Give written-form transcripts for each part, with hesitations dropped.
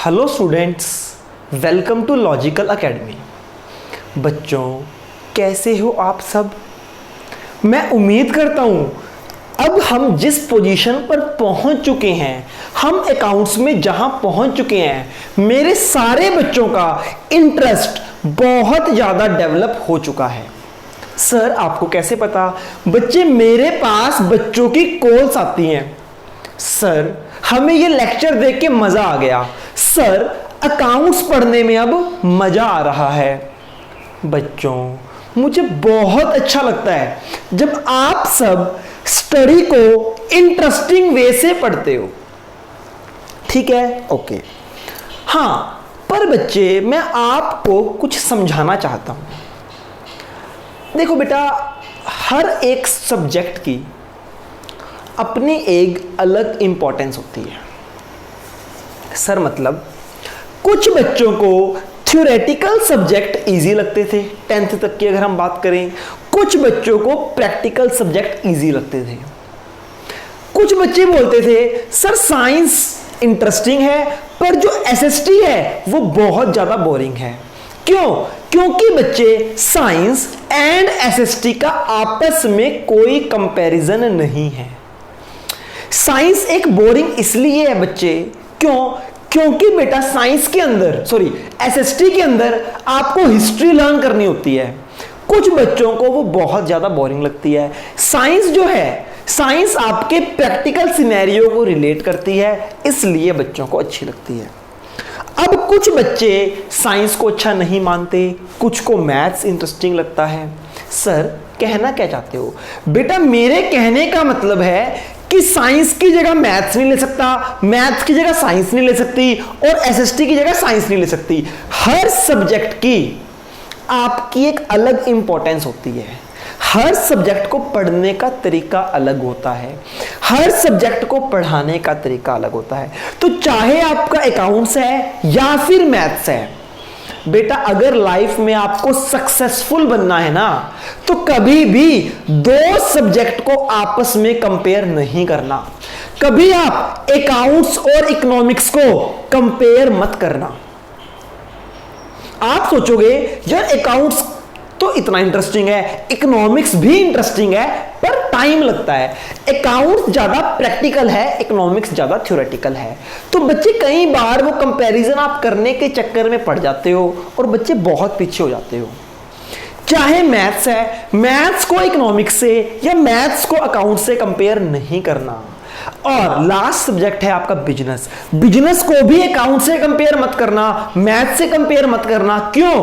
Hello students, welcome to Logical Academy. बच्चों, कैसे हो आप सब? मैं उम्मीद करता हूँ अब हम जिस पोजीशन पर पहुँच चुके हैं, हम अकाउंट्स में जहाँ पहुँच चुके हैं, मेरे सारे बच्चों का इंटरेस्ट बहुत ज़्यादा डेवलप हो चुका है। सर, आपको कैसे पता? बच्चे, मेरे पास बच्चों की कॉल्स आती हैं। सर, हमें ये लेक्चर देख के मजा आ गया। सर, अकाउंट्स पढ़ने में अब मजा आ रहा है। बच्चों, मुझे बहुत अच्छा लगता है जब आप सब स्टडी को इंटरेस्टिंग वे से पढ़ते हो। ठीक है? ओके। हाँ, पर बच्चे, मैं आपको कुछ समझाना चाहता हूं। देखो बेटा, हर एक सब्जेक्ट की अपनी एक अलग इंपॉर्टेंस होती है। सर, मतलब कुछ बच्चों को थ्योरेटिकल सब्जेक्ट इजी लगते थे, 10th तक की अगर हम बात करें। कुछ बच्चों को प्रैक्टिकल सब्जेक्ट इजी लगते थे। कुछ बच्चे बोलते थे सर साइंस इंटरेस्टिंग है, पर जो एसएसटी है वो बहुत ज्यादा बोरिंग है। क्यों? क्योंकि बच्चे, साइंस एंड एसएसटी का आपस में कोई कंपैरिजन नहीं है। साइंस एक बोरिंग इसलिए है बच्चे, क्योंकि बेटा साइंस के अंदर, एसएसटी के अंदर आपको हिस्ट्री लर्न करनी होती है। कुछ बच्चों को वो बहुत ज्यादा बोरिंग लगती है। साइंस जो है, साइंस आपके प्रैक्टिकल सिनेरियो को रिलेट करती है, इसलिए बच्चों को अच्छी लगती है। अब कुछ बच्चे साइंस को अच्छा नहीं मानते, कुछ को मैथ्स इंटरेस्टिंग लगता है। सर, कहना क्या चाहते हो? बेटा, मेरे कहने का मतलब है कि साइंस की जगह मैथ्स नहीं ले सकता, मैथ्स की जगह साइंस नहीं ले सकती, और एसएसटी की जगह साइंस नहीं ले सकती। हर सब्जेक्ट की आपकी एक अलग इंपॉर्टेंस होती है। हर सब्जेक्ट को पढ़ने का तरीका अलग होता है, हर सब्जेक्ट को पढ़ाने का तरीका अलग होता है। तो चाहे आपका अकाउंट्स है या फिर मैथ्स है, बेटा, अगर लाइफ में आपको सक्सेसफुल बनना है ना, तो कभी भी दो सब्जेक्ट को आपस में कंपेयर नहीं करना। कभी आप अकाउंट्स और इकोनॉमिक्स को कंपेयर मत करना। आप सोचोगे यार अकाउंट्स तो इतना इंटरेस्टिंग है, इकोनॉमिक्स भी इंटरेस्टिंग है, पर टाइम लगता है। अकाउंट्स ज्यादा प्रैक्टिकल है, इकोनॉमिक्स ज्यादा थ्योरेटिकल है। तो बच्चे, कई बार वो कंपैरिजन आप करने के चक्कर में पड़ जाते हो और बच्चे बहुत पीछे हो जाते हो। चाहे मैथ्स है, मैथ्स को इकोनॉमिक्स से या मैथ्स को अकाउंट से कंपेयर नहीं करना। और लास्ट सब्जेक्ट है आपका बिजनेस। बिजनेस को भी अकाउंट से कंपेयर मत करना, मैथ से कंपेयर मत करना। क्यों?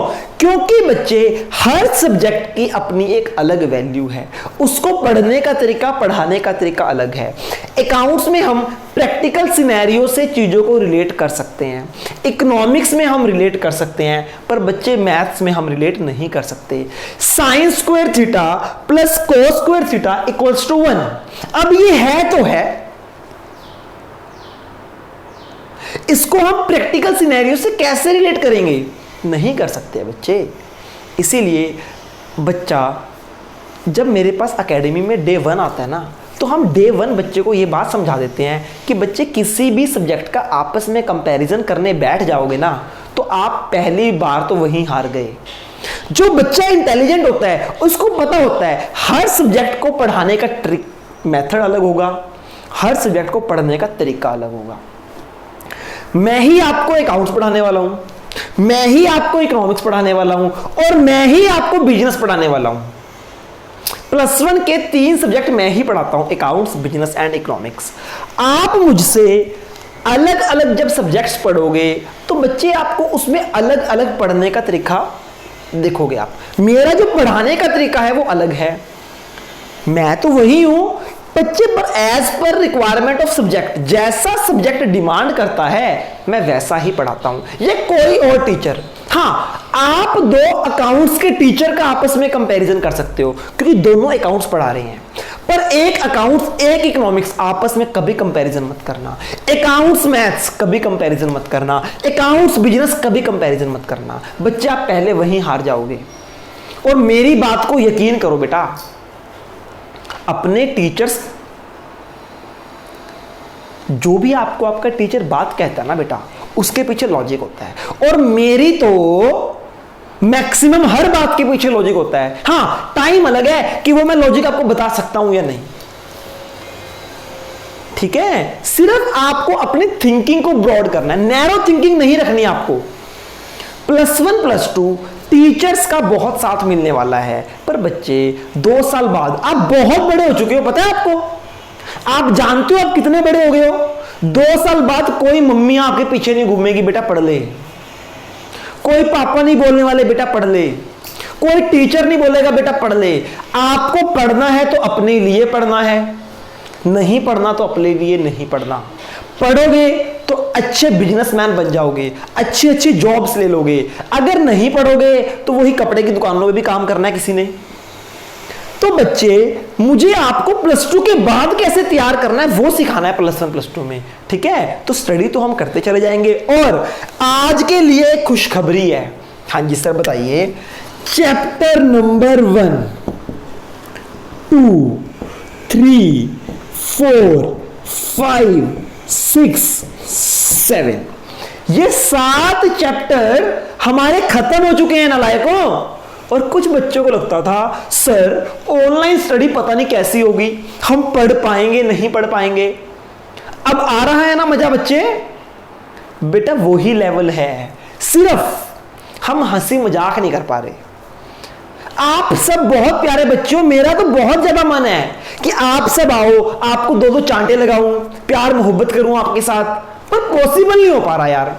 क्योंकि बच्चे, हर सब्जेक्ट की अपनी एक अलग वैल्यू है, उसको पढ़ने का तरीका, पढ़ाने का तरीका अलग है। अकाउंट्स में हम प्रैक्टिकल सिनेरियो से चीजों को रिलेट कर सकते हैं, इकोनॉमिक्स में हम रिलेट कर सकते हैं, पर बच्चे मैथ्स में हम रिलेट नहीं कर सकते। Sine square theta plus cos square theta equals to 1। अब ये है तो है, इसको हम प्रैक्टिकल सिनेरियो से कैसे रिलेट करेंगे? नहीं कर सकते बच्चे। इसीलिए बच्चा जब मेरे पास एकेडमी में डे 1 आता है ना, तो हम डे 1 बच्चे को ये बात समझा देते हैं कि बच्चे, किसी भी सब्जेक्ट का आपस में कंपैरिजन करने बैठ जाओगे ना, तो आप पहली बार तो वहीं हार गए। जो बच्चा इंटेलिजेंट होता है उसको पता होता है हर सब्जेक्ट को पढ़ाने का ट्रिक मेथड अलग होगा, हर सब्जेक्ट को पढ़ने का तरीका अलग होगा। मैं ही आपको अकाउंट्स पढ़ाने वाला हूं, मैं ही आपको इकोनॉमिक्स पढ़ाने वाला हूं, और मैं ही आपको बिजनेस पढ़ाने वाला हूं। +1 के 3 सब्जेक्ट मैं ही पढ़ाता हूं, अकाउंट्स, बिजनेस एंड इकोनॉमिक्स। आप मुझसे अलग अलग जब सब्जेक्ट्स पढ़ोगे तो बच्चे, आपको उसमें अलग अलग पढ़ने का तरीका देखोगे। आप, मेरा जो पढ़ाने का तरीका है वो अलग है। मैं तो वही हूं बच्चे, पर as per requirement of subject, जैसा सब्जेक्ट डिमांड करता है मैं वैसा ही पढ़ाता हूं। ये कोई और टीचर, हाँ, आप दो अकाउंट्स के टीचर का आपस में कंपैरिजन कर सकते हो, क्योंकि दोनों अकाउंट्स पढ़ा रहे हैं, पर एक अकाउंट्स, एक इकोनॉमिक्स, आपस में कभी कंपैरिजन मत करना। अकाउंट्स मैथ्स कभी कंपैरिजन मत करना, अकाउंट्स बिजनेस कभी कंपैरिजन मत करना। बच्चे, आप पहले वहीं हार जाओगे। और मेरी बात को यकीन करो बेटा, अपने टीचर्स, जो भी आपको आपका टीचर बात कहता है ना बेटा, उसके पीछे लॉजिक होता है। और मेरी तो मैक्सिमम हर बात के पीछे लॉजिक होता है। हाँ, टाइम अलग है कि वो मैं लॉजिक आपको बता सकता हूं या नहीं, ठीक है। सिर्फ आपको अपनी थिंकिंग को ब्रॉड करना है, नैरो थिंकिंग नहीं रखनी आपको। +1 +2 टीचर्स का बहुत साथ मिलने वाला है, पर बच्चे 2 साल बाद आप बहुत बड़े हो चुके हो, पता है आपको? आप जानते हो आप कितने बड़े हो गए हो? 2 साल बाद कोई मम्मी आपके पीछे नहीं घूमेगी, बेटा पढ़ ले। कोई पापा नहीं बोलने वाले, बेटा पढ़ ले। कोई टीचर नहीं बोलेगा, बेटा पढ़ ले। आपको पढ़ना है तो अपने लिए पढ़ना है, नहीं पढ़ना तो अपने लिए नहीं पढ़ना। पढ़ोगे तो अच्छे बिजनेसमैन बन जाओगे, अच्छी अच्छी जॉब्स ले लोगे। अगर नहीं पढ़ोगे तो वही कपड़े की दुकानों में भी काम करना है किसी ने। तो बच्चे, मुझे आपको +2 के बाद कैसे तैयार करना है वो सिखाना है +1 +2 में, ठीक है। तो स्टडी तो हम करते चले जाएंगे। और आज के लिए खुशखबरी है। हाँ जी सर, बताइए। चैप्टर नंबर 1, 2, 3, 4, 5, 6, 7, ये 7 चैप्टर हमारे खत्म हो चुके हैं नालायकों। और कुछ बच्चों को लगता था सर ऑनलाइन स्टडी पता नहीं कैसी होगी, हम पढ़ पाएंगे नहीं पढ़ पाएंगे। अब आ रहा है ना मजा बच्चे? बेटा वही लेवल है, सिर्फ हम हंसी मजाक नहीं कर पा रहे। आप सब बहुत प्यारे बच्चों, मेरा तो बहुत ज्यादा मन है कि आप सब आओ, आपको 2-2 चांटे लगाऊं, प्यार मोहब्बत करूं आपके साथ, पर पॉसिबल नहीं हो पा रहा यार।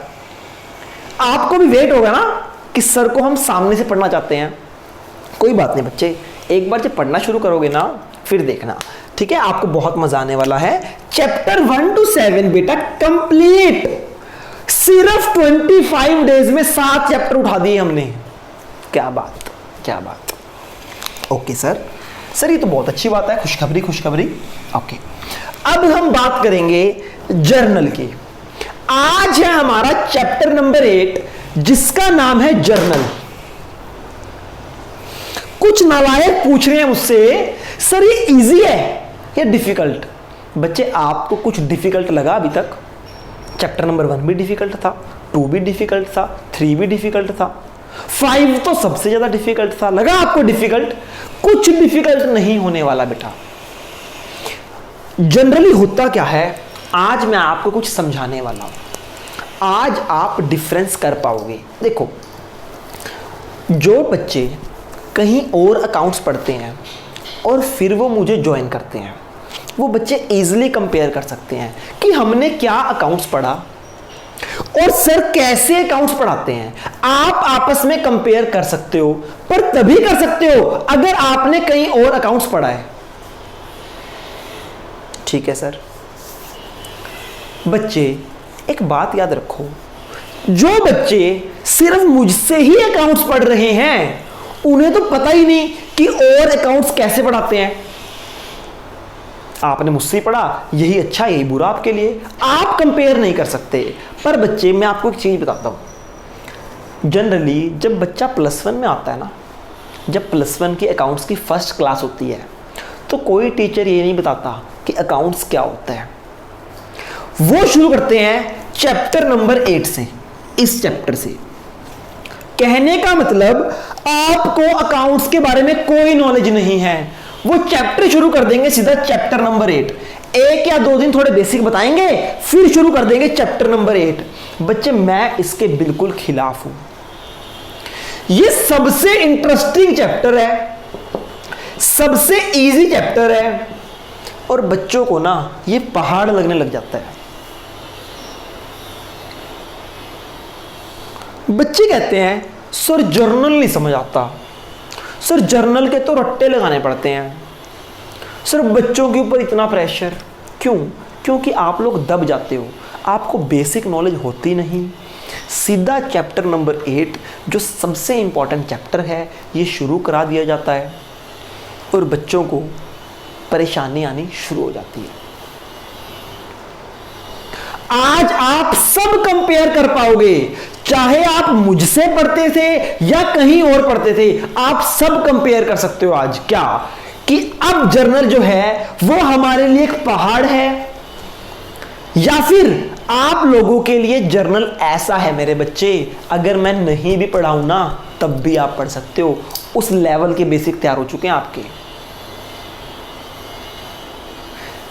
आपको भी वेट होगा ना कि सर को हम सामने से पढ़ना चाहते हैं। कोई बात नहीं बच्चे, एक बार जब पढ़ना शुरू करोगे ना फिर देखना, ठीक है। आपको बहुत मजा आने वाला है। चैप्टर 1 to 7 बेटा कंप्लीट, सिर्फ 25 डेज में 7 चैप्टर उठा दिए हमने। क्या बात, क्या बात। ओके सर, ये तो बहुत अच्छी बात है, खुशखबरी खुशखबरी। ओके, अब हम बात करेंगे जर्नल की। आज है हमारा चैप्टर नंबर 8, जिसका नाम है जर्नल। कुछ नालायक पूछ रहे हैं मुझसे सर ये इजी है या डिफिकल्ट? बच्चे आपको कुछ डिफिकल्ट लगा अभी तक? चैप्टर नंबर 1 भी डिफिकल्ट था, 2 भी डिफिकल्ट था, 3 भी डिफिकल्ट था, 5 तो सबसे ज्यादा डिफिकल्ट था। लगा आपको डिफिकल्ट? कुछ डिफिकल्ट नहीं होने वाला बेटा। जनरली होता क्या है, आज मैं आपको कुछ समझाने वाला हूं, आज आप डिफरेंस कर पाओगे। देखो, जो बच्चे कहीं और अकाउंट्स पढ़ते हैं और फिर वो मुझे ज्वाइन करते हैं, वो बच्चे इजीली कंपेयर कर सकते हैं कि हमने क्या अकाउंट्स पढ़ा और सर कैसे अकाउंट्स पढ़ाते हैं। आप आपस में कंपेयर कर सकते हो, पर तभी कर सकते हो अगर आपने कहीं और अकाउंट्स पढ़ा है, ठीक है सर। बच्चे एक बात याद रखो, जो बच्चे सिर्फ मुझसे ही अकाउंट्स पढ़ रहे हैं उन्हें तो पता ही नहीं कि और अकाउंट्स कैसे पढ़ाते हैं। आपने मुझसे पढ़ा, यही अच्छा यही बुरा आपके लिए, आप कंपेयर नहीं कर सकते। पर बच्चे मैं आपको एक चीज बताता हूं, जनरली जब बच्चा +1 में आता है ना, जब +1 की अकाउंट्स की फर्स्ट क्लास होती है, तो कोई टीचर ये नहीं बताता कि अकाउंट्स क्या होता है। वो शुरू करते हैं चैप्टर नंबर 8 से, इस चैप्टर से। कहने का मतलब आपको अकाउंट्स के बारे में कोई नॉलेज नहीं है, वो चैप्टर शुरू कर देंगे सीधा चैप्टर नंबर 8। 1 या 2 दिन थोड़े बेसिक बताएंगे, फिर शुरू कर देंगे चैप्टर नंबर 8। बच्चे मैं इसके बिल्कुल खिलाफ हूं। ये सबसे इंटरेस्टिंग चैप्टर है, सबसे इजी चैप्टर है, और बच्चों को ना ये पहाड़ लगने लग जाता है। बच्चे कहते हैं सर जर्नल नहीं समझ आता, सर जर्नल के तो रट्टे लगाने पड़ते हैं, सर बच्चों के ऊपर इतना प्रेशर क्यों? क्योंकि आप लोग दब जाते हो, आपको बेसिक नॉलेज होती नहीं। सीधा चैप्टर नंबर 8 जो सबसे इंपॉर्टेंट चैप्टर है ये शुरू करा दिया जाता है और बच्चों को परेशानी आनी शुरू हो जाती है। आज आप सब कंपेयर कर पाओगे, चाहे आप मुझसे पढ़ते थे या कहीं और पढ़ते थे, आप सब कंपेयर कर सकते हो आज। क्या कि अब जर्नल जो है वो हमारे लिए एक पहाड़ है, या फिर आप लोगों के लिए जर्नल ऐसा है मेरे बच्चे, अगर मैं नहीं भी पढ़ाऊं ना तब भी आप पढ़ सकते हो, उस लेवल के बेसिक तैयार हो चुके हैं आपके।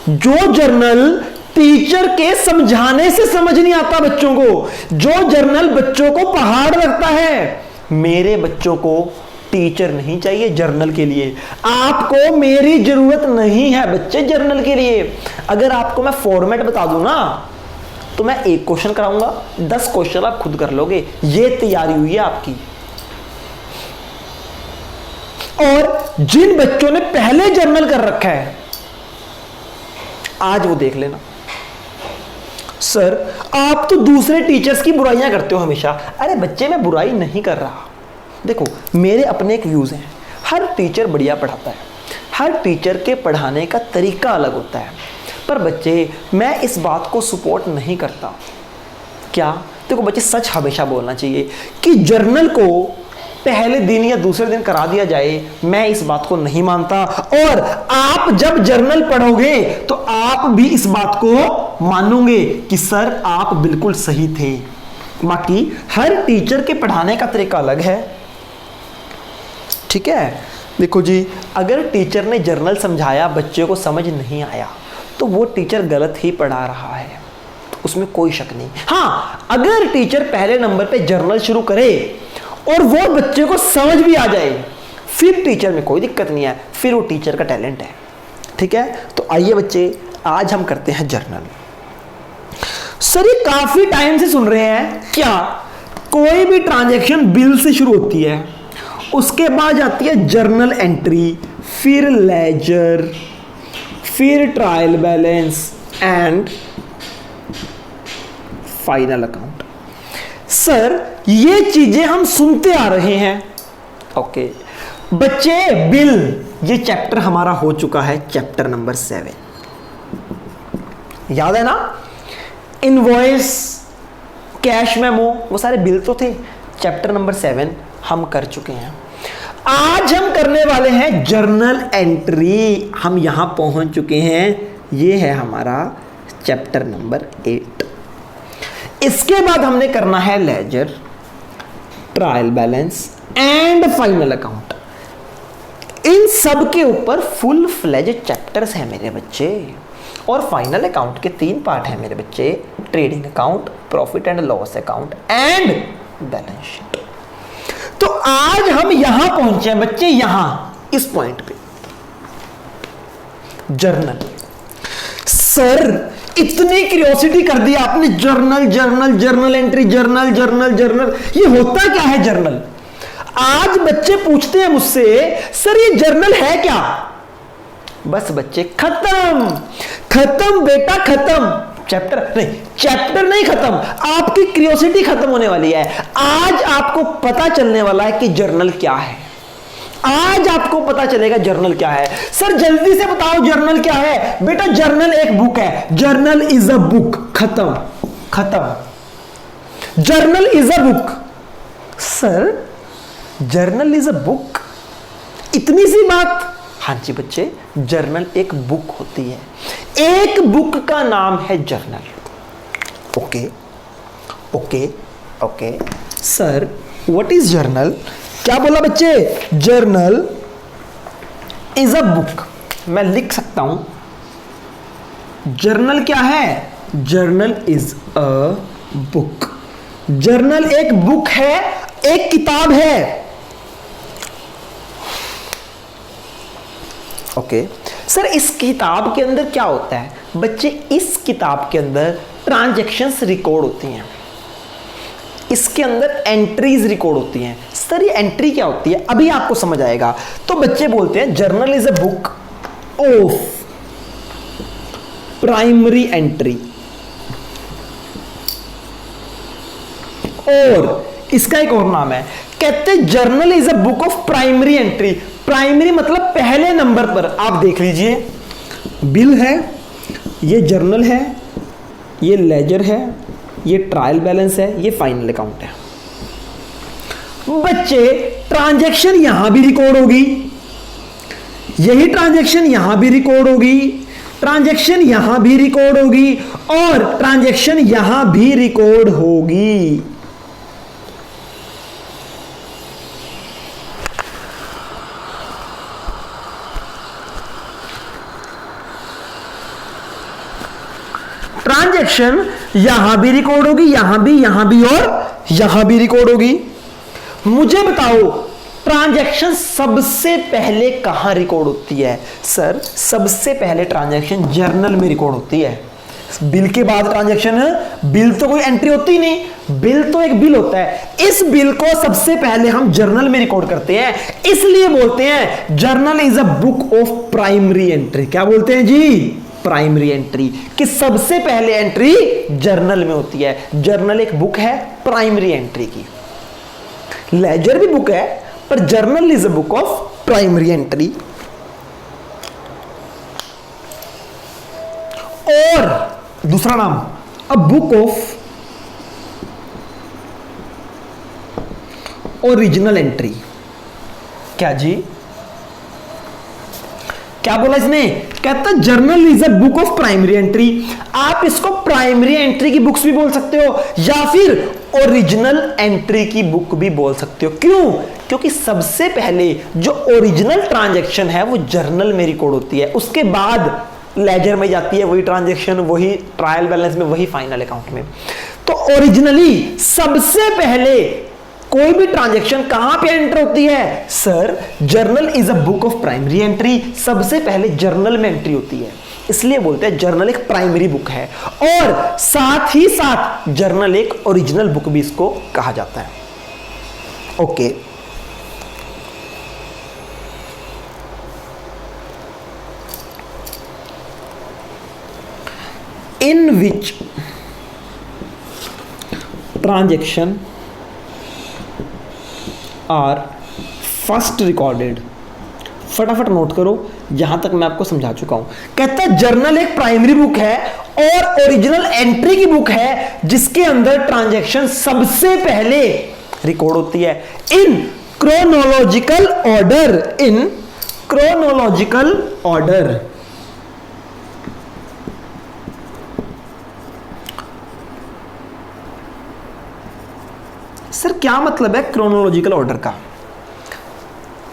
जो जर्नल टीचर के समझाने से समझ नहीं आता बच्चों को, जो जर्नल बच्चों को पहाड़ लगता है, मेरे बच्चों को टीचर नहीं चाहिए जर्नल के लिए। आपको मेरी जरूरत नहीं है बच्चे जर्नल के लिए। अगर आपको मैं फॉर्मेट बता दूं ना तो मैं एक क्वेश्चन कराऊंगा, 10 क्वेश्चन आप खुद कर लोगे, ये तैयारी हुई है आपकी। और जिन बच्चों ने पहले जर्नल कर रखा है आज वो देख लेना। सर आप तो दूसरे टीचर्स की बुराइयां करते हो हमेशा। अरे बच्चे मैं बुराई नहीं कर रहा, देखो मेरे अपने एक व्यूज हैं। हर टीचर बढ़िया पढ़ाता है, हर टीचर के पढ़ाने का तरीका अलग होता है, पर बच्चे मैं इस बात को सपोर्ट नहीं करता। क्या? देखो बच्चे सच हमेशा बोलना चाहिए कि जर्नल को पहले दिन या दूसरे दिन करा दिया जाए, मैं इस बात को नहीं मानता। और आप जब जर्नल पढ़ोगे तो आप भी इस बात को मानोगे कि सर आप बिल्कुल सही थे। बाकी हर टीचर के पढ़ाने का तरीका अलग है, ठीक है। देखो जी, अगर टीचर ने जर्नल समझाया बच्चे को समझ नहीं आया तो वो टीचर गलत ही पढ़ा रहा है, उसमें कोई शक नहीं। हाँ, अगर टीचर पहले नंबर पे जर्नल शुरू करे और वो बच्चे को समझ भी आ जाए फिर टीचर में कोई दिक्कत नहीं है, फिर वो टीचर का टैलेंट है, ठीक है। तो आइए बच्चे आज हम करते हैं जर्नल। सर ये काफी टाइम से सुन रहे हैं क्या, कोई भी ट्रांजैक्शन बिल से शुरू होती है, उसके बाद आती है जर्नल एंट्री, फिर लेजर, फिर trial balance and final account. Sir ये चीजें हम सुनते आ रहे हैं, ओके बच्चे। बिल ये चैप्टर हमारा हो चुका है, चैप्टर नंबर 7, याद है ना। इनवॉइस, कैश मेमो, वो सारे बिल तो थे। चैप्टर नंबर 7 हम कर चुके हैं। आज हम करने वाले हैं जर्नल एंट्री। हम यहां पहुंच चुके हैं, ये है हमारा चैप्टर नंबर 8। इसके बाद हमने करना है ledger, trial balance and final account. इन सब के ऊपर फुल फ्लेजेड चैप्टर्स हैं मेरे बच्चे। और फाइनल अकाउंट के 3 पार्ट हैं मेरे बच्चे, trading account, profit and loss account and balance sheet. तो आज हम यहां पहुंचे हैं बच्चे, यहां इस पॉइंट पे जर्नल। सर इतनी क्यूरियोसिटी कर दी आपने, journal journal journal entry, journal journal journal, ये होता क्या है जर्नल? आज बच्चे पूछते हैं मुझसे सर ये जर्नल है क्या? बस बच्चे खत्म खत्म बेटा खत्म। चैप्टर नहीं खत्म, आपकी क्यूरियोसिटी खत्म होने वाली है। आज आपको पता चलने वाला है कि जर्नल क्या है। आज आपको पता चलेगा जर्नल क्या है। सर जल्दी से बताओ जर्नल क्या है? बेटा जर्नल एक बुक है, जर्नल इज अ बुक। खत्म खत्म। Journal is a book. Sir journal is a book, इतनी सी बात? हाँ जी बच्चे, जर्नल एक बुक होती है, एक बुक का नाम है journal. Okay okay okay sir what is journal? क्या बोला बच्चे? Journal is a book. मैं लिख सकता हूं जर्नल क्या है? Journal is a book. Journal एक बुक है, एक किताब है। ओके सर इस किताब के अंदर क्या होता है? बच्चे इस किताब के अंदर ट्रांजैक्शंस रिकॉर्ड होती हैं, इसके अंदर एंट्रीज रिकॉर्ड होती हैं। सर ये एंट्री क्या होती है? अभी आपको समझ आएगा। तो बच्चे बोलते हैं journal is a book of primary entry, और इसका एक और नाम है, कहते हैं journal is a book of primary entry. Primary मतलब पहले नंबर पर। आप देख लीजिए, बिल है, ये जर्नल है, ये लेजर है, ये ट्रायल बैलेंस है, ये फाइनल अकाउंट है। बच्चे ट्रांजैक्शन यहां भी रिकॉर्ड होगी, यही ट्रांजैक्शन यहां भी रिकॉर्ड होगी, ट्रांजैक्शन यहां भी रिकॉर्ड होगी और ट्रांजैक्शन यहां भी रिकॉर्ड होगी। ट्रांजैक्शन यहां भी रिकॉर्ड होगी, यहां भी और यहां भी रिकॉर्ड होगी। मुझे बताओ ट्रांजैक्शन सबसे पहले कहां रिकॉर्ड होती है? सर सबसे पहले ट्रांजैक्शन जर्नल में रिकॉर्ड होती है। बिल के बाद ट्रांजैक्शन है, बिल तो कोई एंट्री होती नहीं, बिल तो एक बिल होता है। इस बिल को सबसे पहले हम जर्नल में रिकॉर्ड करते हैं, इसलिए बोलते हैं journal is a book of primary entry. क्या बोलते हैं जी? प्राइमरी एंट्री, कि सबसे पहले एंट्री जर्नल में होती है। जर्नल एक बुक है प्राइमरी एंट्री की। लेजर भी बुक है पर journal is a book of primary entry. और दूसरा नाम अ बुक ऑफ ओरिजिनल एंट्री। क्या जी? क्या बोला इसने? कहता journal is a book of primary entry. आप इसको प्राइमरी एंट्री की बुक्स भी बोल सकते हो या फिर ओरिजिनल एंट्री की बुक भी बोल सकते हो। क्यों? क्योंकि सबसे पहले जो ओरिजिनल ट्रांजैक्शन है वो जर्नल में रिकॉर्ड होती है, उसके बाद लेजर में जाती है वही ट्रांजैक्शन, वही ट्रायल बैलेंस में, वही फाइनल अकाउंट में। तो ओरिजिनली सबसे पहले कोई भी ट्रांजैक्शन कहां पे एंटर होती है? Sir journal is a book of primary entry, सबसे पहले जर्नल में एंट्री होती है, इसलिए बोलते हैं जर्नल एक प्राइमरी बुक है। और साथ ही साथ जर्नल एक ओरिजिनल बुक भी इसको कहा जाता है। Okay, in which transaction are first recorded. फटाफट नोट करो, यहां तक मैं आपको समझा चुका हूं। कहता है जर्नल एक प्राइमरी बुक है और ओरिजिनल एंट्री की बुक है जिसके अंदर ट्रांजैक्शन सबसे पहले रिकॉर्ड होती है। In chronological order, in chronological order. Sir क्या मतलब है क्रोनोलॉजिकल ऑर्डर का?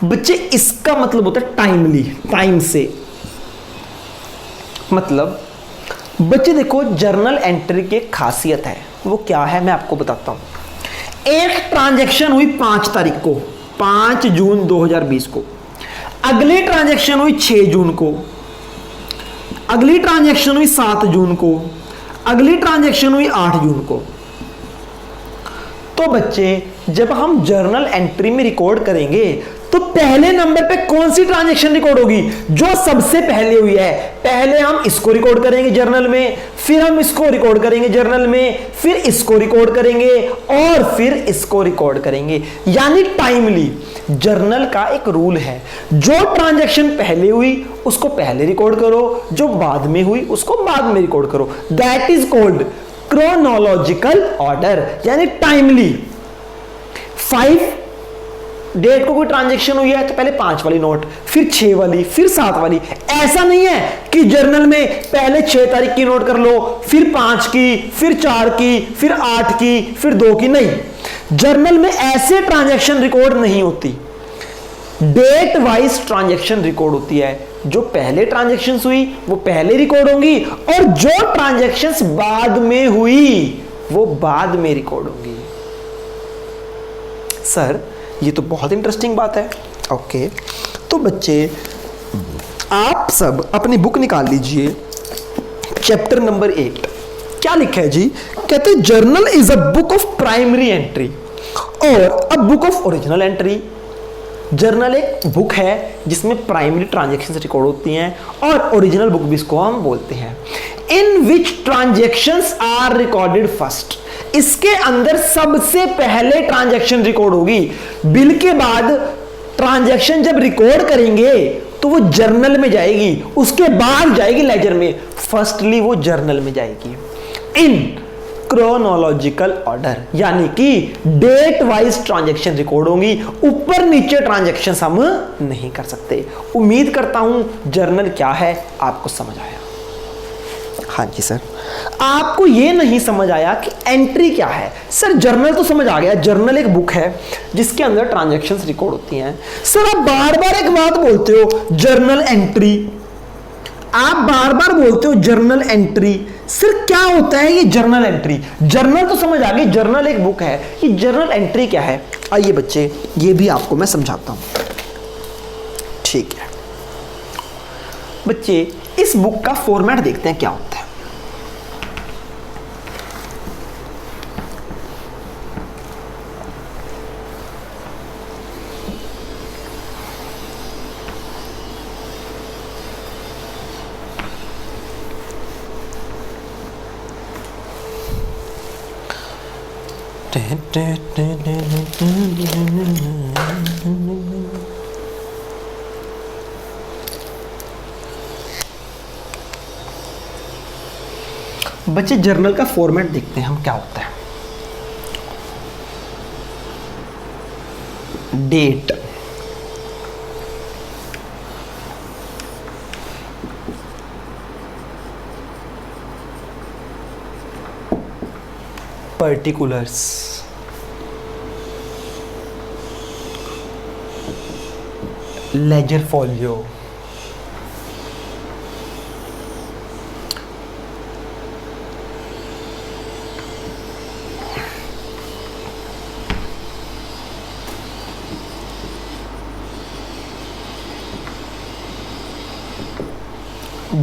बच्चे इसका मतलब होता है टाइमली, टाइम से। मतलब बच्चे देखो जर्नल एंट्री की खासियत है, वो क्या है मैं आपको बताता हूं। एक ट्रांजैक्शन हुई 5 तारीख को, 5 जून 2020 को। अगली ट्रांजैक्शन हुई 6 जून को, अगली ट्रांजैक्शन हुई 7 जून को, अगली ट्रांजैक्शन हुई 8 जून को। तो बच्चे जब हम जर्नल एंट्री में रिकॉर्ड करेंगे तो पहले नंबर पे कौन सी ट्रांजैक्शन रिकॉर्ड होगी? जो सबसे पहले हुई है। पहले हम इसको रिकॉर्ड करेंगे जर्नल में, फिर हम इसको रिकॉर्ड करेंगे जर्नल में, फिर इसको रिकॉर्ड करेंगे और फिर इसको रिकॉर्ड करेंगे। यानी टाइमली जर्नल का एक रूल है, जो ट्रांजैक्शन पहले हुई उसको पहले रिकॉर्ड करो, जो बाद में हुई उसको बाद में रिकॉर्ड करो। That is called chronological order, यानी टाइमली। 5 डेट को कोई ट्रांजैक्शन हुई है तो पहले 5 वाली नोट, फिर 6 वाली, फिर 7 वाली। ऐसा नहीं है कि जर्नल में पहले 6 तारीख की नोट कर लो, फिर 5 की, फिर 4 की, फिर 8 की, फिर 2 की। नहीं, जर्नल में ऐसे ट्रांजैक्शन रिकॉर्ड नहीं होती, डेट वाइज ट्रांजैक्शन रिकॉर्ड होती है। जो पहले ट्रांजैक्शंस हुई वो पहले रिकॉर्ड होंगी और जो ट्रांजैक्शंस बाद में हुई वो बाद में रिकॉर्ड होंगी। सर ये तो बहुत इंटरेस्टिंग बात है। ओके, तो बच्चे आप सब अपनी बुक निकाल लीजिए, चैप्टर नंबर 8। क्या लिखा है जी? कहते हैं journal is a book of primary entry और a book of original entry. Journal एक बुक है जिसमें प्राइमरी ट्रांजैक्शंस रिकॉर्ड होती हैं और ओरिजिनल बुक भी इसको हम बोलते हैं। इन विच ट्रांजैक्शंस आर रिकॉर्डेड फर्स्ट, इसके अंदर सबसे पहले ट्रांजैक्शन रिकॉर्ड होगी। बिल के बाद ट्रांजैक्शन जब रिकॉर्ड करेंगे तो वो जर्नल में जाएगी, उसके बाद जाएगी लेजर में, फर्स्टली वो जर्नल में जाएगी। इन क्रोनोलॉजिकल ऑर्डर, यानी कि डेट वाइज ट्रांजैक्शन रिकॉर्ड होंगी, ऊपर नीचे ट्रांजैक्शन हम नहीं कर सकते। उम्मीद करता हूं जर्नल क्या है आपको समझ आया। हाँ जी सर, आपको ये नहीं समझ आया कि एंट्री क्या है। सर जर्नल तो समझ आ गया, जर्नल एक बुक है जिसके अंदर ट्रांजैक्शंस रिकॉर्ड होती हैं। सर आप बार बार एक बात बोलते हो जर्नल एंट्री, आप बार बार बोलते हो जर्नल एंट्री। सर क्या होता है ये जर्नल एंट्री? जर्नल तो समझ आ गई, जर्नल एक बुक है, ये जर्नल एंट्री क्या है? आइए बच्चे ये भी आपको मैं समझाता हूं। ठीक है बच्चे, इस बुक का फॉर्मेट देखते हैं क्या होता है। बच्चे जर्नल का फॉर्मेट देखते हैं हम क्या होता है। Date, particulars, ledger folio,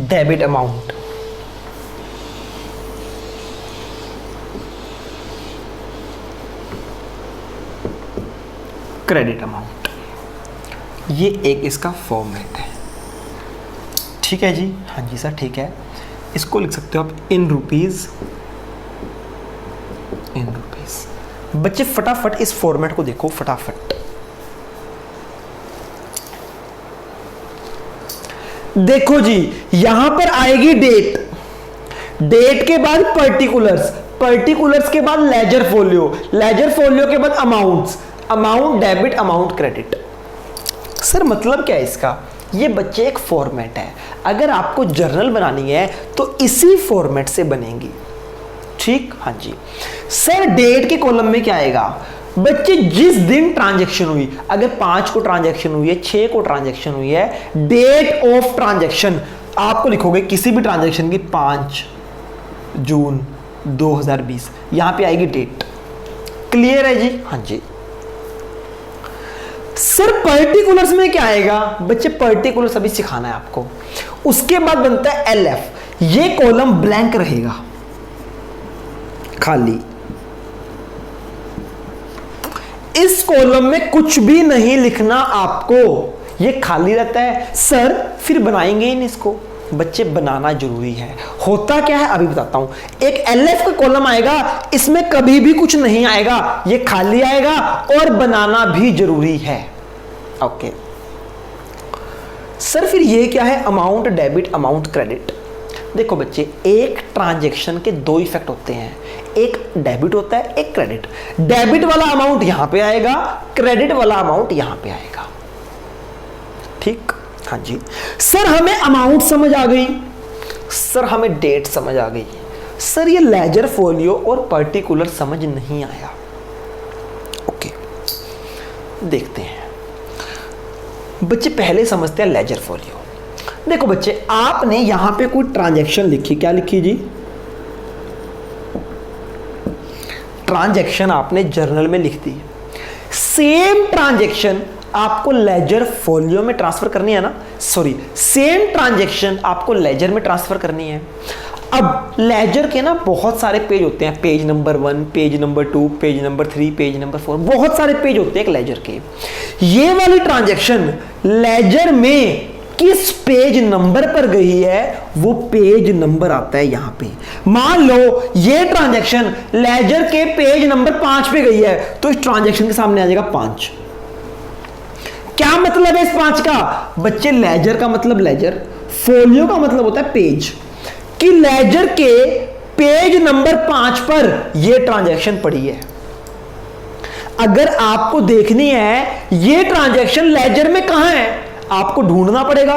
debit amount, credit amount, ये एक इसका फॉर्मेट है। ठीक है जी, हाँ जी सर ठीक है। इसको लिख सकते हो आप इन रुपीज, इन रुपीज। बच्चे फटाफट इस फॉर्मेट को देखो फटाफट। देखो जी यहां पर आएगी डेट, डेट के बाद पर्टिकुलर्स, पर्टिकुलर्स के बाद लेजर फोलियो, लेजर फोलियो के बाद amounts, amount debit, amount credit. Sir मतलब क्या है इसका? ये बच्चे एक फॉर्मेट है, अगर आपको जर्नल बनानी है तो इसी फॉर्मेट से बनेगी। ठीक, हाँ जी सर। डेट के कॉलम में क्या आएगा बच्चे? जिस दिन ट्रांजैक्शन हुई, अगर 5 को ट्रांजैक्शन हुई है, 6 को ट्रांजैक्शन हुई है, डेट ऑफ ट्रांजैक्शन आपको लिखोगे किसी भी ट्रांजैक्शन की 5 जून 2020, यहां पे आएगी डेट। क्लियर है जी? हाँ जी सर। पर्टिकुलर्स में क्या आएगा बच्चे? पर्टिकुलर्स अभी सिखाना है आपको। उसके बाद बनता है LF, ये कॉलम ब्लैंक रहेगा, खाली। इस कॉलम में कुछ भी नहीं लिखना आपको, ये खाली रहता है। सर फिर बनाएंगे ही नहीं इसको। बच्चे बनाना जरूरी है। होता क्या है अभी बताता हूं। एक LF का कॉलम आएगा, इसमें कभी भी कुछ नहीं आएगा, ये खाली आएगा और बनाना भी जरूरी है। ओके सर फिर ये क्या है? Amount debit, amount credit. देखो बच्चे एक ट्रांजैक्शन के 2 इफेक्ट होते हैं, एक डेबिट होता है, एक क्रेडिट। डेबिट वाला अमाउंट यहां पे आएगा, क्रेडिट वाला अमाउंट यहां पे आएगा। ठीक, हाँ जी सर। हमें अमाउंट समझ आ गई, सर हमें डेट समझ आ गई, सर ये लेजर फोलियो और पर्टिकुलर समझ नहीं आया। ओके देखते हैं बच्चे, पहले समझते हैं लेजर फोलियो। देखो बच्चे आपने यहां पे कोई ट्रांजैक्शन लिखी, क्या लिखी जी? ट्रांजैक्शन आपने जर्नल में लिख दी। सेम ट्रांजैक्शन आपको लेजर फोलियो में ट्रांसफर करनी है ना, सॉरी सेम ट्रांजैक्शन आपको लेजर में ट्रांसफर करनी है। अब लेजर के ना बहुत सारे पेज होते हैं, page number 1, page number 2, page number 3, page number 4, बहुत सारे पेज होते हैं एक लेजर के। ये वाली ट्रांजैक्शन लेजर में किस पेज नंबर पर गई है वो पेज नंबर आता है यहां पे। मान लो ये ट्रांजैक्शन लेजर के पेज नंबर 5 पे गई है, तो इस ट्रांजैक्शन के सामने आ जाएगा 5। क्या मतलब है इस 5 का बच्चे? लेजर का मतलब लेजर, फोलियो का मतलब होता है पेज, कि लेजर के पेज नंबर 5 पर यह ट्रांजैक्शन पड़ी है। अगर आपको देखनी है ये ट्रांजैक्शन लेजर में कहां है, आपको ढूंढना पड़ेगा।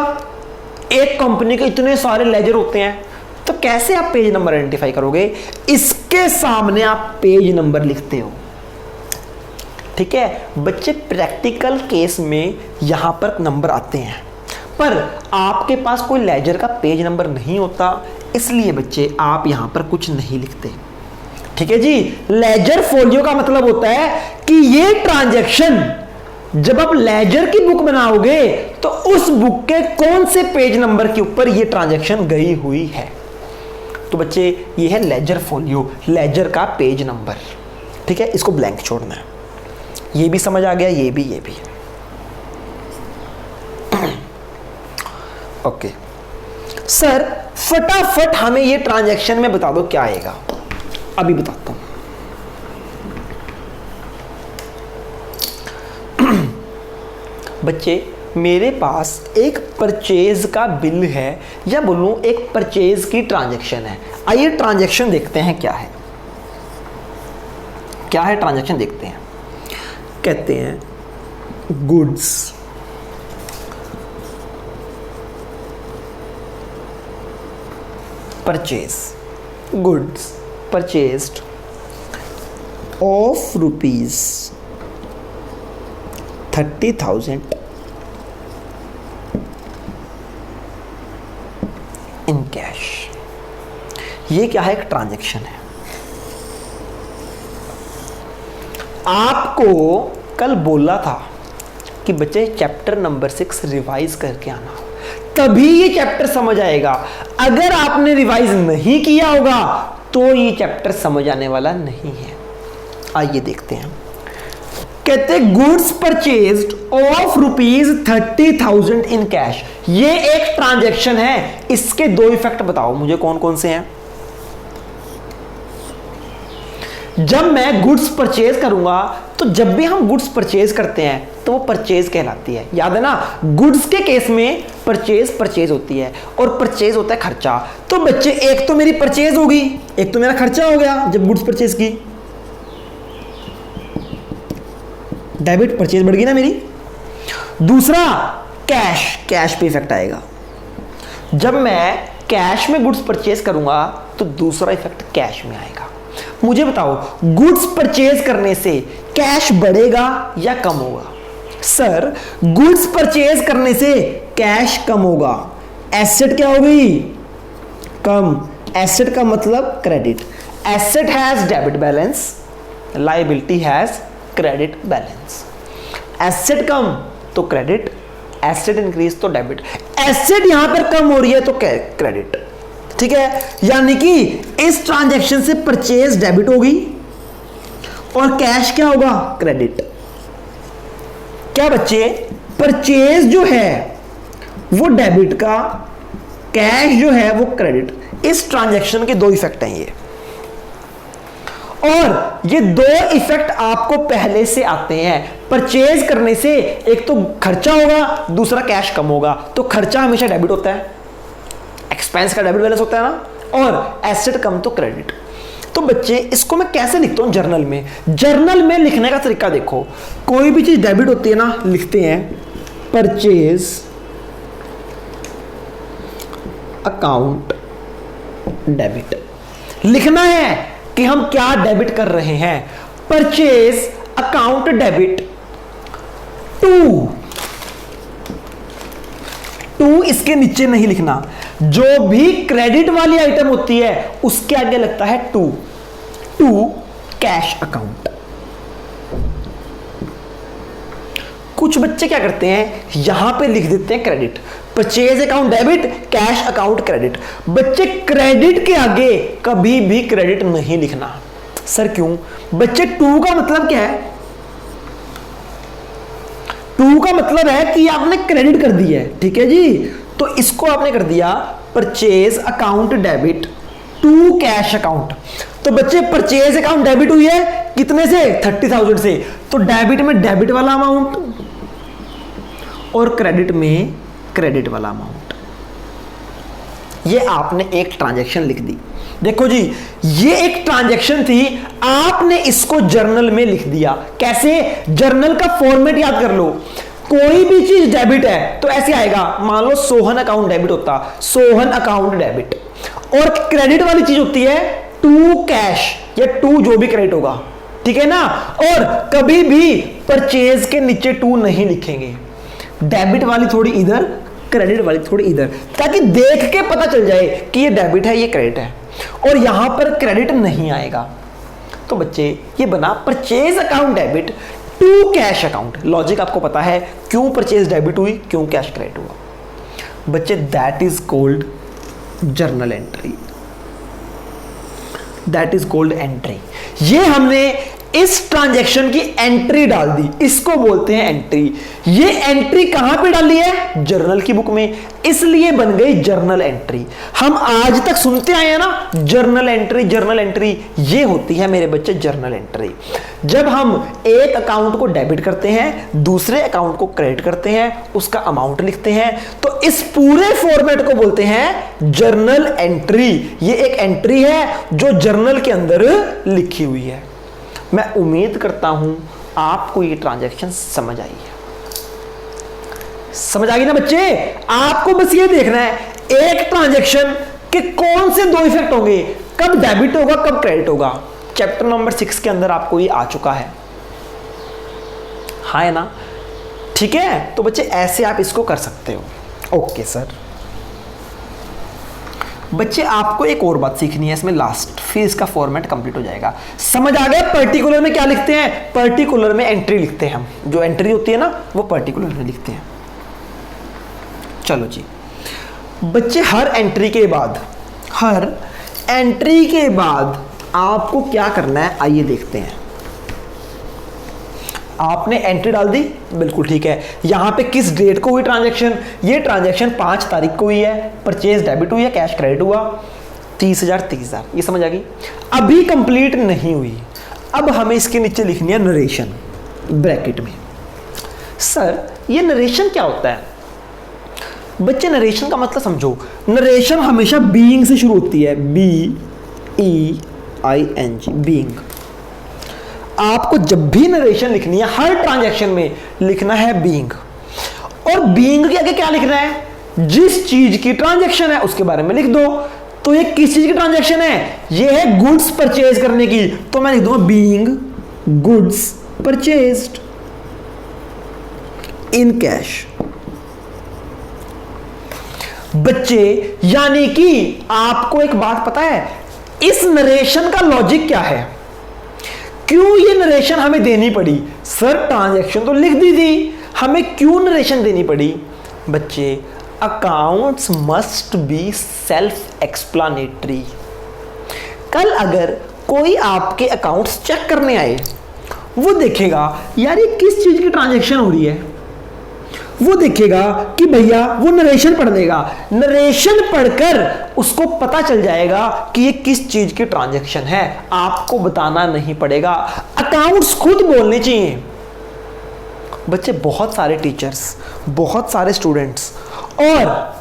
एक कंपनी के इतने सारे लेजर होते हैं, तो कैसे आप पेज नंबर आइडेंटिफाई करोगे? इसके सामने आप पेज नंबर लिखते हो। ठीक है बच्चे, प्रैक्टिकल केस में यहां पर नंबर आते हैं, पर आपके पास कोई लेजर का पेज नंबर नहीं होता, इसलिए बच्चे आप यहां पर कुछ नहीं लिखते। ठीक है जी, लेजर फोलियो का मतलब होता है कि ये ट्रांजैक्शन जब आप लेजर की बुक बनाओगे तो उस बुक के कौन से पेज नंबर के ऊपर ये ट्रांजैक्शन गई हुई है। तो बच्चे ये है लेजर फोलियो, लेजर का पेज नंबर। ठीक है, इसको ब्लैंक छोड़ना है। ये भी समझ आ गया, ये भी। ओके सर, फटाफट हमें ये ट्रांजैक्शन में बता दो क्या आएगा। अभी बताता हूं। बच्चे, मेरे पास एक परचेज का बिल है, या बोलूं एक परचेज की ट्रांजैक्शन है। आइए ट्रांजैक्शन देखते हैं क्या है। क्या है ट्रांजैक्शन देखते हैं। कहते हैं goods purchase, goods purchased of rupees 30,000 in cash. ये क्या है? एक ट्रांजैक्शन है। आपको कल बोला था कि बच्चे चैप्टर नंबर 6 रिवाइज करके आना, तभी ये चैप्टर समझ आएगा। अगर आपने रिवाइज नहीं किया होगा तो ये चैप्टर समझ आने वाला नहीं है। आइए देखते हैं। कहते goods purchased of rupees 30,000 in cash. ये एक ट्रांजैक्शन है। इसके दो इफेक्ट बताओ मुझे कौन कौन से हैं। जब मैं गुड्स परचेज करूंगा तो जब भी हम गुड्स परचेज करते हैं तो वो परचेज कहलाती है। याद है ना, गुड्स के केस में परचेज होती है और परचेज होता है खर्चा। तो बच्चे एक तो मेरी परचेज होगी, एक तो मेरा खर्चा हो गया जब गुड्स परचेज की। डेबिट परचेज बढ़ गई ना मेरी। दूसरा कैश पे इफेक्ट आएगा। जब मैं कैश में गुड्स परचेज करूंगा तो दूसरा इफेक्ट कैश में आएगा। मुझे बताओ, गुड्स परचेज करने से कैश बढ़ेगा या कम होगा? सर, गुड्स परचेज करने से कैश कम होगा। एसेट क्या हो गई? कम। एसेट का मतलब credit. Asset has debit balance, liability has credit balance. Asset कम तो क्रेडिट, एसेट इंक्रीज तो डेबिट। एसेट यहां पर कम हो रही है तो क्रेडिट। ठीक है, यानी कि इस ट्रांजैक्शन से परचेज डेबिट होगी और कैश क्या होगा? क्रेडिट। क्या बच्चे, परचेज जो है वो डेबिट का, कैश जो है वो क्रेडिट। इस ट्रांजैक्शन के दो इफेक्ट हैं ये, और ये दो इफेक्ट आपको पहले से आते हैं। परचेज करने से एक तो खर्चा होगा, दूसरा कैश कम होगा। तो खर्चा हमेशा डेबिट होता है, एक्सपेंस का डेबिट बैलेंस होता है ना, और एसेट कम तो क्रेडिट। तो बच्चे इसको मैं कैसे लिखता हूं जर्नल में? जर्नल में लिखने का तरीका देखो। कोई भी चीज डेबिट होती है ना, लिखते हैं परचेज अकाउंट डेबिट। लिखना है कि हम क्या डेबिट कर रहे हैं। परचेज अकाउंट डेबिट टू इसके नीचे नहीं लिखना। जो भी क्रेडिट वाली आइटम होती है उसके आगे लगता है टू कैश अकाउंट। कुछ बच्चे क्या करते हैं, यहां पे लिख देते हैं credit. Purchase account debit, cash account credit. बच्चे क्रेडिट के आगे कभी भी क्रेडिट नहीं लिखना। सर क्यों? बच्चे टू का मतलब क्या है? टू का मतलब है कि आपने क्रेडिट कर दी है। ठीक है जी, तो इसको आपने कर दिया purchase account debit to cash account. तो बच्चे परचेज अकाउंट डेबिट हुई है कितने से? 30,000 से। तो डेबिट में डेबिट वाला अमाउंट और क्रेडिट में क्रेडिट वाला अमाउंट। ये आपने एक ट्रांजैक्शन लिख दी। देखो जी, ये एक ट्रांजैक्शन थी, आपने इसको जर्नल में लिख दिया। कैसे? जर्नल का फॉर्मेट याद कर लो। कोई भी चीज डेबिट है तो ऐसे आएगा। मान लो सोहन अकाउंट डेबिट होता, सोहन अकाउंट डेबिट। और क्रेडिट वाली चीज होती है टू कैश या टू जो भी क्रेडिट होगा, ठीक है ना। और कभी भी परचेज के नीचे टू नहीं लिखेंगे, डेबिट वाली थोड़ी इधर, क्रेडिट वाली थोड़ी इधर, ताकि देख के पता चल जाए कि ये डेबिट है ये क्रेडिट है, और यहां पर क्रेडिट नहीं आएगा। तो बच्चे ये बना purchase account debit to cash account. Logic आपको पता है क्यों परचेज डेबिट हुई, क्यों कैश क्रेडिट हुआ। बच्चे that is called journal entry, that is called entry. ये हमने इस ट्रांजैक्शन की एंट्री डाल दी, इसको बोलते हैं एंट्री। ये एंट्री कहां पे डाली है, जर्नल की बुक में, इसलिए बन गई जर्नल एंट्री। हम आज तक सुनते आए हैं ना जर्नल एंट्री, जर्नल एंट्री, ये होती है मेरे बच्चे जर्नल एंट्री। जब हम एक अकाउंट को डेबिट करते हैं, दूसरे अकाउंट को क्रेडिट करते हैं, उसका अमाउंट लिखते हैं, तो इस पूरे फॉर्मेट को बोलते हैं जर्नल एंट्री। ये एक एंट्री है जो जर्नल के अंदर लिखी हुई है। मैं उम्मीद करता हूं आपको ये ट्रांजैक्शन समझ आई है, समझ आ गई ना बच्चे। आपको बस ये देखना है एक ट्रांजैक्शन के कौन से दो इफेक्ट होंगे, कब डेबिट होगा कब क्रेडिट होगा। चैप्टर नंबर 6 के अंदर आपको ये आ चुका है, हाँ है ना, ठीक है। तो बच्चे ऐसे आप इसको कर सकते हो। Okay sir. बच्चे आपको एक और बात सीखनी है इसमें लास्ट, फिर इसका फॉर्मेट कंप्लीट हो जाएगा। समझ आ गया पर्टिकुलर में क्या लिखते हैं, पर्टिकुलर में एंट्री लिखते हैं हम, जो एंट्री होती है ना वो पर्टिकुलर में लिखते हैं। चलो जी बच्चे, हर एंट्री के बाद आपको क्या करना है आइए देखते हैं। आपने एंट्री डाल दी, बिल्कुल ठीक है। यहां पे किस डेट को हुई ट्रांजैक्शन, ये ट्रांजैक्शन 5 तारीख को हुई है, परचेज डेबिट हुई है, कैश क्रेडिट हुआ, 30,000, ये समझ आ गई। अभी कंप्लीट नहीं हुई, अब हमें इसके नीचे लिखनी है नरेशन ब्रैकेट में। सर ये नरेशन क्या होता है? बच्चे नरेशन का मतलब समझो, नरेशन हमेशा बीइंग से शुरू होती है, BEING, बीइंग। आपको जब भी नरेशन लिखनी है हर ट्रांजैक्शन में लिखना है बीइंग, और बीइंग के आगे क्या लिखना है, जिस चीज की ट्रांजैक्शन है उसके बारे में लिख दो। तो ये किस चीज की ट्रांजैक्शन है, ये है गुड्स परचेज करने की, तो मैं लिख दूंगा being goods purchased in cash. बच्चे यानी कि आपको एक बात पता है, इस नरेशन का लॉजिक क्या है, क्यों ये नरेशन हमें देनी पड़ी। सर ट्रांजैक्शन तो लिख दी थी, हमें क्यों नरेशन देनी पड़ी। बच्चे accounts must be self explanatory. कल अगर कोई आपके अकाउंट्स चेक करने आए, वो देखेगा यार ये किस चीज की ट्रांजैक्शन हो रही है, वो देखेगा कि भैया, वो नरेशन पढ़ लेगा, नरेशन पढ़कर उसको पता चल जाएगा कि ये किस चीज की ट्रांजैक्शन है, आपको बताना नहीं पड़ेगा, अकाउंट्स खुद बोलने चाहिए। बच्चे बहुत सारे टीचर्स, बहुत सारे स्टूडेंट्स, और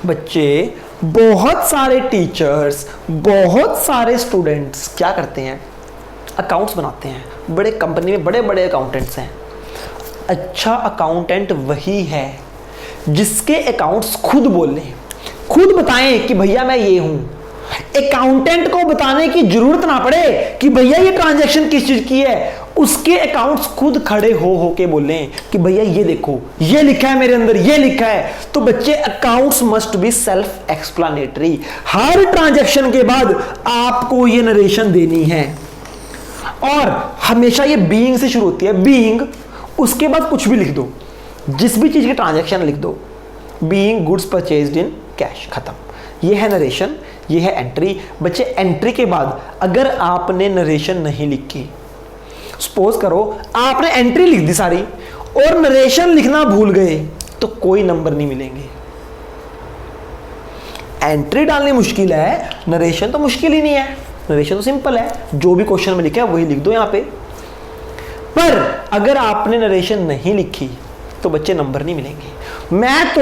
बच्चे बहुत सारे टीचर्स, बहुत सारे स्टूडेंट्स क्या करते हैं, अकाउंट्स बनाते हैं। बड़े कंपनी में बड़े बड़े अकाउंटेंट्स हैं। अच्छा अकाउंटेंट वही है जिसके अकाउंट्स खुद बोले, खुद बताएं कि भैया मैं ये हूं। अकाउंटेंट को बताने की जरूरत ना पड़े कि भैया ये ट्रांजैक्शन किस चीज की है, उसके अकाउंट्स खुद खड़े हो के बोलें कि भैया ये देखो, ये लिखा है मेरे अंदर, ये लिखा है। तो बच्चे accounts must be self explanatory. Her transaction के बाद आपको ये नरेशन देनी है, और हमेशा ये बीइंग से शुरू होती है, बीइंग, उसके बाद कुछ भी लिख दो, जिस भी चीज की ट्रांजैक्शन लिख दो, being goods purchased in cash, खत्म। ये है नरेशन, ये है एंट्री। बच्चे एंट्री के बाद अगर आपने नरेशन नहीं लिखी, सपोज करो आपने एंट्री लिख दी सारी और नरेशन लिखना भूल गए, तो कोई नंबर नहीं मिलेंगे। एंट्री डालनी मुश्किल है, नरेशन तो मुश्किल ही नहीं है, नरेशन तो सिंपल है, जो भी क्वेश्चन में लिखा है वही लिख दो यहां पे। पर अगर आपने नरेशन नहीं लिखी तो बच्चे नंबर नहीं मिलेंगे। मैं तो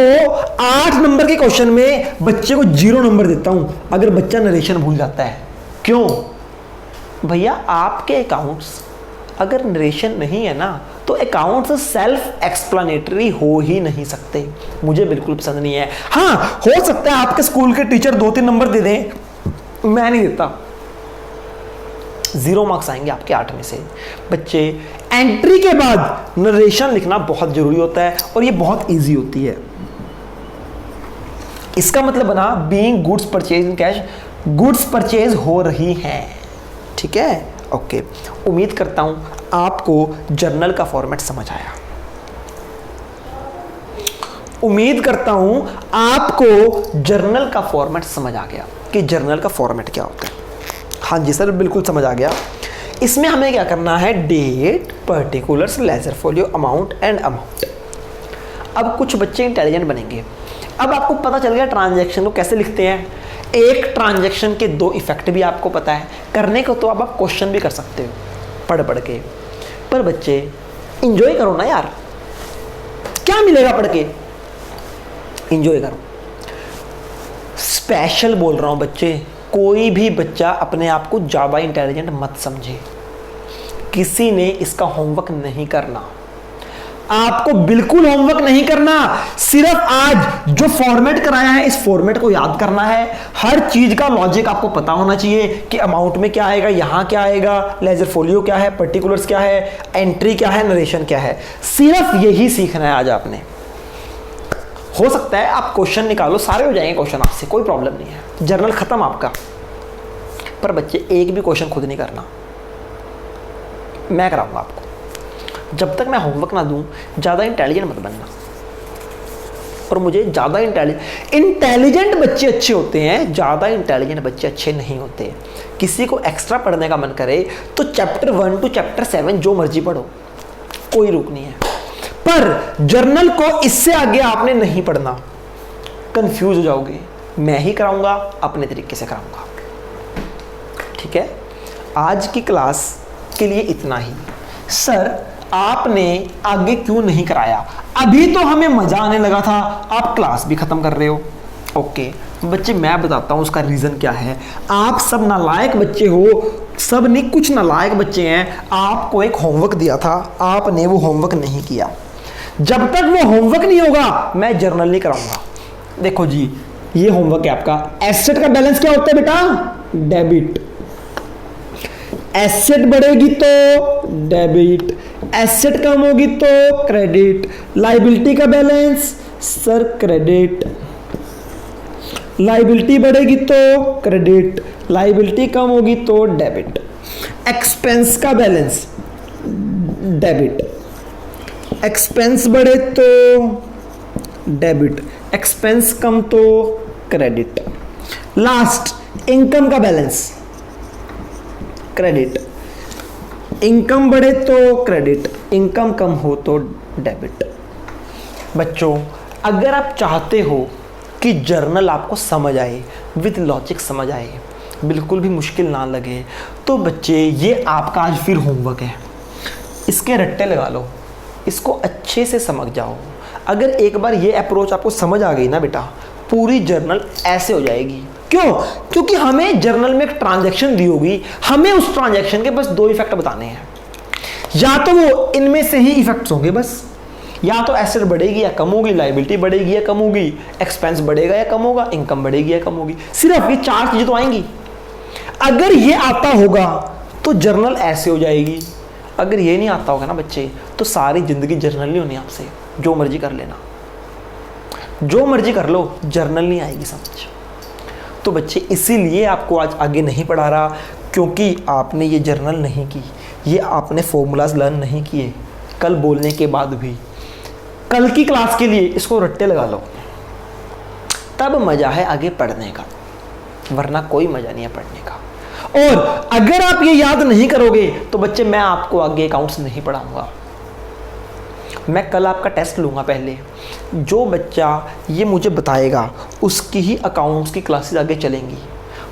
8 नंबर के क्वेश्चन में बच्चे को 0 नंबर देता हूं अगर बच्चा नरेशन भूल जाता है। क्यों भैया, आपके अकाउंट्स अगर नरेशन नहीं है ना, तो अकाउंट्स सेल्फ एक्सप्लेनेटरी हो ही नहीं सकते, मुझे बिल्कुल पसंद नहीं है। हाँ, हो सकता है आपके स्कूल के टीचर 2-3 नंबर दे दें, मैं नहीं देता, 0 मार्क्स आएंगे आपके 8 में से। बच्चे, एंट्री के बाद नरेशन लिखना बहुत जरूरी होता है और ये बहुत इजी होती है। इसका मतलब बना being goods purchase in cash, goods purchase हो रही हैं, ठीक है, ओके। उम्मीद करता हूं आपको जर्नल का फॉर्मेट समझ आया। उम्मीद करता हूं आपको जर्नल का फॉर्मेट समझ आ गया कि जर्नल का फॉर्मेट क्या होता है। हाँ जी सर, बिल्कुल समझ आ गया। इसमें हमें क्या करना है, date, particulars, ledger folio, amount and amount. अब कुछ बच्चे इंटेलिजेंट बनेंगे। अब आपको पता चल गया ट्रांजैक्शन को कैसे लिखते हैं। एक ट्रांजैक्शन के 2 इफेक्ट भी आपको पता है। करने को तो अब आप क्वेश्चन भी कर सकते हो पढ़ पढ़ के, पर बच्चे इंजॉय करो ना यार, क्या मिलेगा पढ़ के, इंजॉय करो। स्पेशल बोल रहा हूं बच्चे, कोई भी बच्चा अपने आप को ज़्यादा इंटेलिजेंट मत समझे। किसी ने इसका होमवर्क नहीं करना, आपको बिल्कुल होमवर्क नहीं करना। सिर्फ आज जो फॉर्मेट कराया है इस फॉर्मेट को याद करना है। हर चीज का लॉजिक आपको पता होना चाहिए कि अमाउंट में क्या आएगा, यहां क्या आएगा, लेजर फोलियो क्या है, पर्टिकुलर्स क्या है, एंट्री क्या है, नरेशन क्या है। सिर्फ यही सीखना है आज आपने। हो सकता है आप क्वेश्चन निकालो, सारे हो जाएंगे क्वेश्चन आपसे, कोई प्रॉब्लम नहीं है, जर्नल खत्म आपका। पर बच्चे एक भी क्वेश्चन खुद नहीं करना, मैं कराऊंगा आपको। जब तक मैं होमवर्क ना दूं, ज़्यादा इंटेलिजेंट मत बनना। और मुझे ज़्यादा इंटेलिजेंट बच्चे अच्छे होते हैं, ज़्यादा इंटेलिजेंट बच्चे अच्छे नहीं होते। किसी को एक्स्ट्रा पढ़ने का मन करे तो चैप्टर 1 to चैप्टर 7 जो मर्जी पढ़ो, कोई रोक नहीं है। पर जर्नल को इससे आगे आपने नहीं पढ़ना, कंफ्यूज हो जाओगे। मैं ही कराऊंगा, अपने तरीके से कराऊंगा, ठीक है। आज की क्लास के लिए इतना ही। सर आपने आगे क्यों नहीं कराया? अभी तो हमें मजा आने लगा था, आप क्लास भी खत्म कर रहे हो। ओके बच्चे, मैं बताता हूं उसका रीजन क्या है। आप सब नालायक बच्चे हो, सब नहीं, कुछ नालायक बच्चे हैं। आपको एक होमवर्क दिया था, आपने वो होमवर्क नहीं किया। जब तक वो होमवर्क नहीं होगा मैं जर्नल नहीं कराऊंगा। देखो जी, ये होमवर्क है आपका। एसेट का बैलेंस क्या होता है बेटा? डेबिट। एसेट बढ़ेगी तो डेबिट, एसेट कम होगी तो क्रेडिट। लायबिलिटी का बैलेंस सर क्रेडिट, लायबिलिटी बढ़ेगी तो क्रेडिट, लायबिलिटी कम होगी तो डेबिट। एक्सपेंस का बैलेंस डेबिट, एक्सपेंस बढ़े तो डेबिट, एक्सपेंस कम तो क्रेडिट। लास्ट इनकम का बैलेंस क्रेडिट, इनकम बढ़े तो क्रेडिट, इनकम कम हो तो डेबिट। बच्चों, अगर आप चाहते हो कि जर्नल आपको समझ आए, विद लॉजिक समझ आए, बिल्कुल भी मुश्किल ना लगे, तो बच्चे ये आपका आज फिर होमवर्क है। इसके रट्टे लगा लो, इसको अच्छे से समझ जाओ। अगर एक बार ये अप्रोच आपको समझ आ गई ना बेटा, पूरी जर्नल ऐसे हो जाएगी। क्यों? क्योंकि हमें जर्नल में एक ट्रांजैक्शन दी होगी, हमें उस ट्रांजैक्शन के बस 2 इफेक्ट बताने हैं। या तो वो इनमें से ही इफेक्ट्स होंगे बस, या तो एसेट बढ़ेगी या कम होगी, लायबिलिटी बढ़ेगी या कम होगी, एक्सपेंस बढ़ेगा या कम होगा, इनकम बढ़ेगी या कम होगी। सिर्फ ये 4 चीजें तो आएंगी। अगर ये आता होगा तो जर्नल ऐसे हो जाएगी। अगर ये नहीं आता होगा ना बच्चे, तो सारी जिंदगी जर्नल नहीं होनी आपसे। जो मर्जी कर लेना, जो मर्जी कर लो, जर्नल नहीं आएगी समझ। तो बच्चे इसीलिए आपको आज आगे नहीं पढ़ा रहा, क्योंकि आपने ये जर्नल नहीं की, ये आपने फॉर्मूलाज लर्न नहीं किए। कल बोलने के बाद भी कल की क्लास के लिए इसको रट्टे लगा लो, तब मजा है आगे पढ़ने का, वरना कोई मजा नहीं है पढ़ने का। और अगर आप ये याद नहीं करोगे तो बच्चे मैं आपको आगे अकाउंट्स नहीं पढ़ाऊंगा। मैं कल आपका टेस्ट लूंगा। पहले जो बच्चा ये मुझे बताएगा उसकी ही अकाउंट्स की क्लासेस आगे चलेंगी,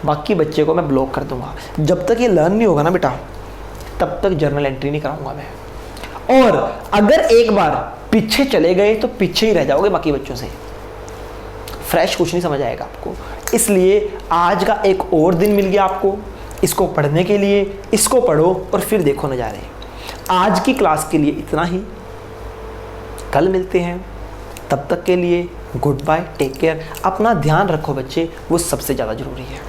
बाकी बच्चे को मैं ब्लॉक कर दूंगा। जब तक ये लर्न नहीं होगा ना बेटा, तब तक जर्नल एंट्री नहीं कराऊंगा मैं। और अगर एक बार पीछे चले गए तो पीछे ही रह जाओगे बाकी बच्चों से, फ्रेश कुछ नहीं समझ आएगा आपको। इसलिए आज का एक और दिन मिल गया आपको इसको पढ़ने के लिए। इसको पढ़ो और फिर देखो नज़ारे। आज की क्लास के लिए इतना ही, कल मिलते हैं, तब तक के लिए गुड बाय, टेक केयर। अपना ध्यान रखो बच्चे, वो सबसे ज़्यादा ज़रूरी है।